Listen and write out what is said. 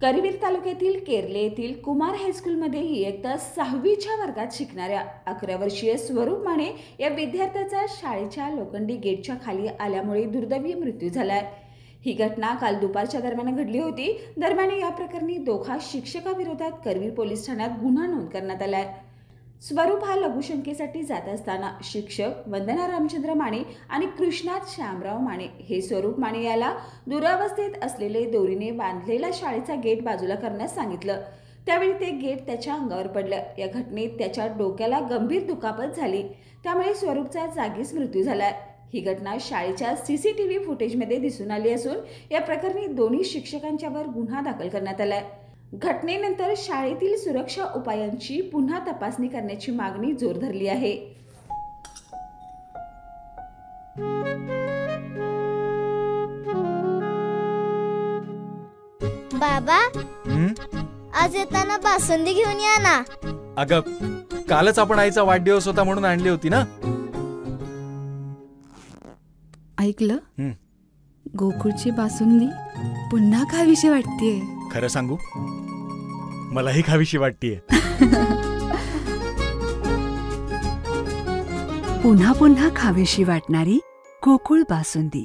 करवीर तालुक्यातील केरले येथील कुमार हायस्कूलमध्ये इयत्ता 6वीच्या वर्गात शिकणाऱ्या 11 वर्षीय स्वरूप माने या विद्यार्थ्याचा शाळेच्या लोखंडी गेटच्या खाली आल्यामुळे दुर्दैवी मृत्यू झालाय। ही घटना काल दुपारच्या दरम्यान घडली होती। दरम्यान या प्रकरणी दोघा शिक्षकाविरोधात करवीर पोलीस ठाण्यात गुन्हा नोंद करण्यात आलाय। स्वरूप हा लघुशंकेसाठी जात असताना शिक्षक वंदना रामचंद्र माने आणि कृष्णात श्यामराव माने हे स्वरूप माने याला दुरावस्थेत असलेले दोरीने बांधलेला शाळेचा गेट बाजूला करण्यास सांगितलं। त्यावेळी ते गेट त्याच्या अंगावर पडलं। या घटनेत त्याच्या डोक्याला गंभीर दुखापत झाली, त्यामुळे स्वरूपचा जागीच मृत्यू झाला। ही घटना शाळेच्या सीसीटीव्ही फुटेजमध्ये दिसून आली असून या प्रकरणी दोन्ही शिक्षकांच्यावर गुन्हा दाखल करण्यात आलाय। घटनेनंतर शाळेतील सुरक्षा उपायांची पुन्हा तपासणी करण्याची मागणी जोर धरली आहे। बाबा, आज येताना बासुंदी घेऊन या ना। अगं, कालच आपण आईचा वाढदिवस होता म्हणून आणली होती ना। ऐकलं, गोकुळची बासुंदी पुन्हा खावीशी वाटतेय। खरं सांगू, मलाही खावीशी वाटतेय। पुन्हा पुन्हा खावीशी वाटणारी गोकुळ बासुंदी।